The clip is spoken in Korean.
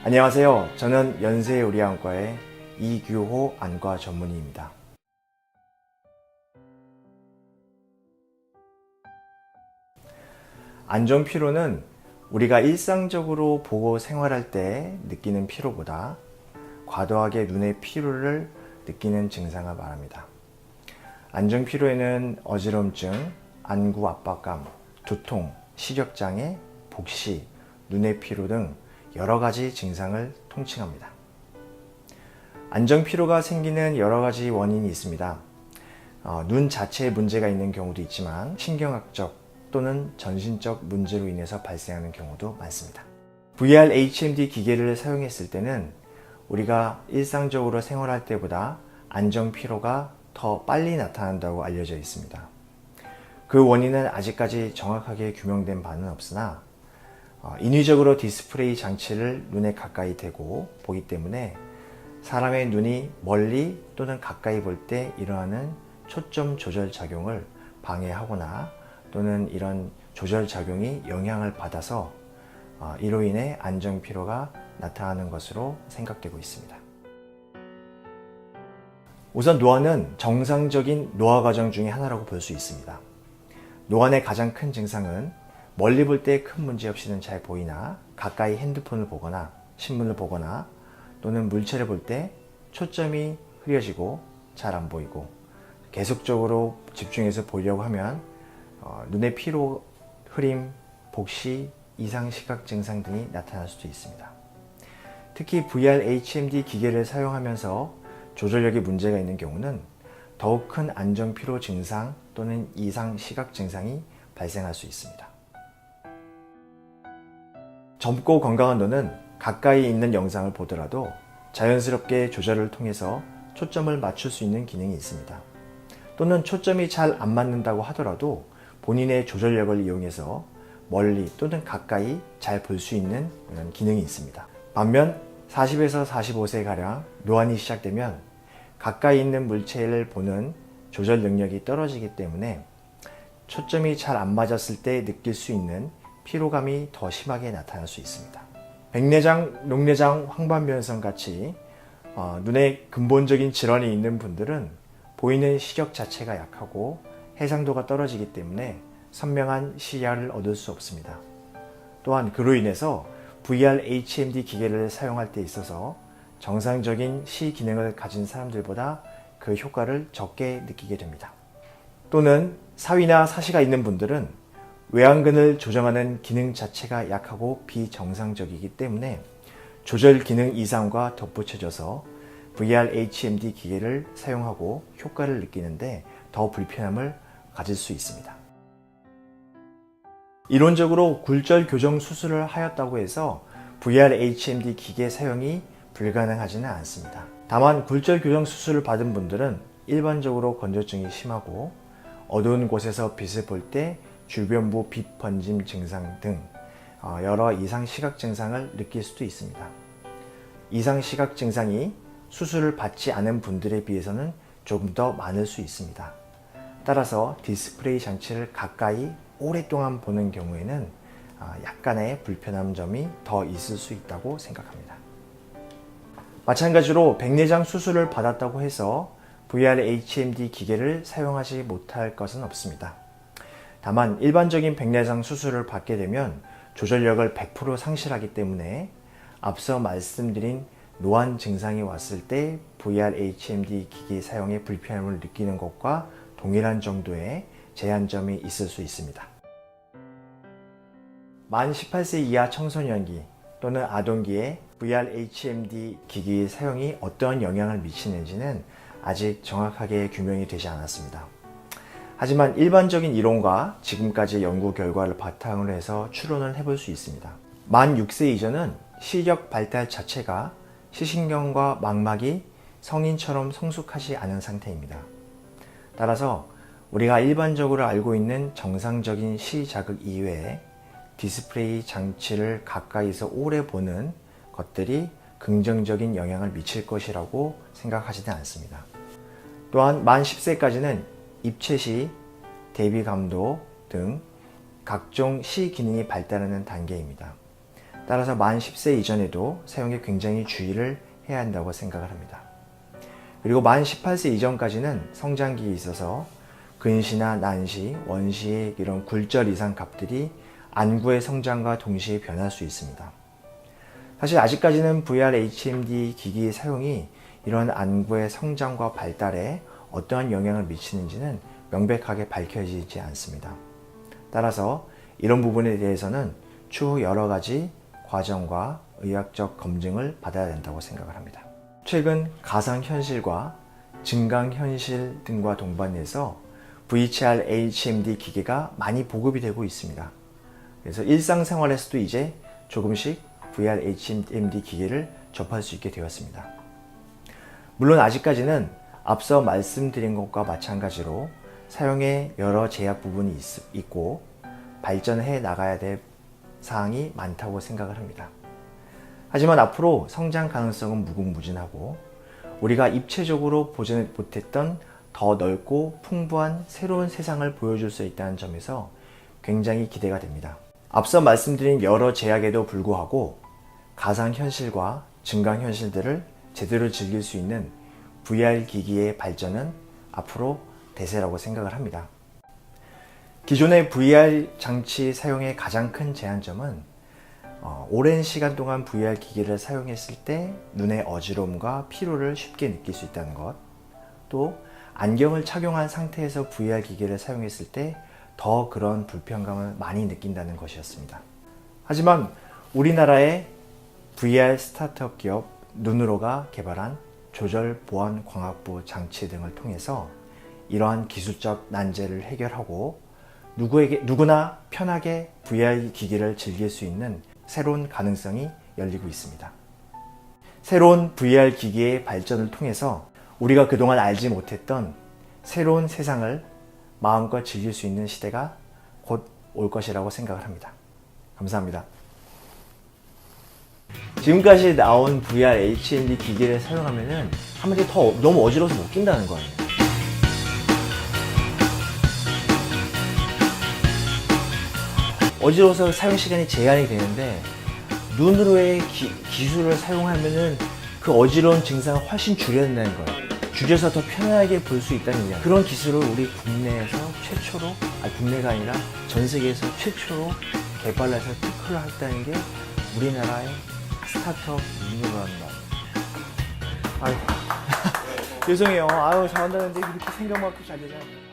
안녕하세요. 저는 연세의료안과의 이규호 안과 전문의입니다. 안정피로는 우리가 일상적으로 보고 생활할 때 느끼는 피로보다 과도하게 눈의 피로를 느끼는 증상을 말합니다. 안정피로에는 어지럼증, 안구 압박감, 두통, 시력장애, 복시, 눈의 피로 등 여러 가지 증상을 통칭합니다. 안정피로가 생기는 여러 가지 원인이 있습니다. 눈 자체에 문제가 있는 경우도 있지만 신경학적 또는 전신적 문제로 인해서 발생하는 경우도 많습니다. VR HMD 기계를 사용했을 때는 우리가 일상적으로 생활할 때보다 안정피로가 더 빨리 나타난다고 알려져 있습니다. 그 원인은 아직까지 정확하게 규명된 바는 없으나 인위적으로 디스플레이 장치를 눈에 가까이 대고 보기 때문에 사람의 눈이 멀리 또는 가까이 볼 때 일어나는 초점 조절 작용을 방해하거나 또는 이런 조절 작용이 영향을 받아서 이로 인해 안정피로가 나타나는 것으로 생각되고 있습니다. 우선 노안은 정상적인 노화 과정 중에 하나라고 볼 수 있습니다. 노안의 가장 큰 증상은 멀리 볼 때 큰 문제 없이는 잘 보이나 가까이 핸드폰을 보거나 신문을 보거나 또는 물체를 볼 때 초점이 흐려지고 잘 안 보이고 계속적으로 집중해서 보려고 하면 눈의 피로, 흐림, 복시, 이상 시각 증상 등이 나타날 수도 있습니다. 특히 VR HMD 기계를 사용하면서 조절력에 문제가 있는 경우는 더욱 큰 안정피로 증상 또는 이상 시각 증상이 발생할 수 있습니다. 젊고 건강한 눈은 가까이 있는 영상을 보더라도 자연스럽게 조절을 통해서 초점을 맞출 수 있는 기능이 있습니다. 또는 초점이 잘 안 맞는다고 하더라도 본인의 조절력을 이용해서 멀리 또는 가까이 잘 볼 수 있는 그런 기능이 있습니다. 반면 40에서 45세가량 노안이 시작되면 가까이 있는 물체를 보는 조절 능력이 떨어지기 때문에 초점이 잘 안 맞았을 때 느낄 수 있는 피로감이 더 심하게 나타날 수 있습니다. 백내장, 녹내장, 황반변성 같이 눈에 근본적인 질환이 있는 분들은 보이는 시력 자체가 약하고 해상도가 떨어지기 때문에 선명한 시야를 얻을 수 없습니다. 또한 그로 인해서 VR HMD 기계를 사용할 때 있어서 정상적인 시 기능을 가진 사람들보다 그 효과를 적게 느끼게 됩니다. 또는 사위나 사시가 있는 분들은 외안근을 조정하는 기능 자체가 약하고 비정상적이기 때문에 조절 기능 이상과 덧붙여져서 VR HMD 기계를 사용하고 효과를 느끼는데 더 불편함을 가질 수 있습니다. 이론적으로 굴절 교정 수술을 하였다고 해서 VR HMD 기계 사용이 불가능하지는 않습니다. 다만 굴절 교정 수술을 받은 분들은 일반적으로 건조증이 심하고 어두운 곳에서 빛을 볼 때 주변부 빛 번짐 증상 등 여러 이상 시각 증상을 느낄 수도 있습니다. 이상 시각 증상이 수술을 받지 않은 분들에 비해서는 조금 더 많을 수 있습니다. 따라서 디스플레이 장치를 가까이 오랫동안 보는 경우에는 약간의 불편한 점이 더 있을 수 있다고 생각합니다. 마찬가지로 백내장 수술을 받았다고 해서 VR HMD 기계를 사용하지 못할 것은 없습니다. 다만 일반적인 백내장 수술을 받게 되면 조절력을 100% 상실하기 때문에 앞서 말씀드린 노안 증상이 왔을 때 VR HMD 기기 사용에 불편함을 느끼는 것과 동일한 정도의 제한점이 있을 수 있습니다. 만 18세 이하 청소년기 또는 아동기에 VR HMD 기기 사용이 어떠한 영향을 미치는지는 아직 정확하게 규명이 되지 않았습니다. 하지만 일반적인 이론과 지금까지의 연구 결과를 바탕으로 해서 추론을 해볼 수 있습니다. 만 6세 이전은 시력 발달 자체가 시신경과 망막이 성인처럼 성숙하지 않은 상태입니다. 따라서 우리가 일반적으로 알고 있는 정상적인 시자극 이외에 디스플레이 장치를 가까이서 오래 보는 것들이 긍정적인 영향을 미칠 것이라고 생각하지는 않습니다. 또한 만 10세까지는 입체시, 대비감도 등 각종 시 기능이 발달하는 단계입니다. 따라서 만 10세 이전에도 사용에 굉장히 주의를 해야 한다고 생각을 합니다. 그리고 만 18세 이전까지는 성장기에 있어서 근시나 난시, 원시의 이런 굴절 이상 값들이 안구의 성장과 동시에 변할 수 있습니다. 사실 아직까지는 VR-HMD 기기의 사용이 이런 안구의 성장과 발달에 어떠한 영향을 미치는지는 명백하게 밝혀지지 않습니다. 따라서 이런 부분에 대해서는 추후 여러 가지 과정과 의학적 검증을 받아야 된다고 생각을 합니다. 최근 가상현실과 증강현실 등과 동반해서 VR-HMD 기기가 많이 보급이 되고 있습니다. 그래서 일상생활에서도 이제 조금씩 VR-HMD 기기를 접할 수 있게 되었습니다. 물론 아직까지는 앞서 말씀드린 것과 마찬가지로 사용에 여러 제약 부분이 있고 발전해 나가야 될 사항이 많다고 생각을 합니다. 하지만 앞으로 성장 가능성은 무궁무진하고 우리가 입체적으로 보지 못했던 더 넓고 풍부한 새로운 세상을 보여줄 수 있다는 점에서 굉장히 기대가 됩니다. 앞서 말씀드린 여러 제약에도 불구하고 가상현실과 증강현실들을 제대로 즐길 수 있는 VR 기기의 발전은 앞으로 대세라고 생각을 합니다. 기존의 VR 장치 사용의 가장 큰 제한점은 오랜 시간 동안 VR 기기를 사용했을 때 눈의 어지러움과 피로를 쉽게 느낄 수 있다는 것, 또 안경을 착용한 상태에서 VR 기기를 사용했을 때 더 그런 불편감을 많이 느낀다는 것이었습니다. 하지만 우리나라의 VR 스타트업 기업 눈으로가 개발한 조절 보안 광학부 장치 등을 통해서 이러한 기술적 난제를 해결하고 누구나 편하게 VR 기기를 즐길 수 있는 새로운 가능성이 열리고 있습니다. 새로운 VR 기기의 발전을 통해서 우리가 그동안 알지 못했던 새로운 세상을 마음껏 즐길 수 있는 시대가 곧 올 것이라고 생각을 합니다. 감사합니다. 지금까지 나온 VR-HMD 기기를 사용하면은 한마디 더 너무 어지러워서 못 낀다는 거 아니에요. 어지러워서 사용 시간이 제한이 되는데 눈으로의 기술을 사용하면은 그 어지러운 증상을 훨씬 줄여낸다는 거예요. 줄여서 더 편하게 볼 수 있다는 얘기야. 그런 기술을 우리 국내에서 최초로, 국내가 아니라 전 세계에서 최초로 개발해서 특허를 했다는 게 우리나라의 스타트업 눈으로라는 말. 아유, 죄송해요. 아유, 잘한다는데 그렇게 생각만큼 잘 되지 않아요.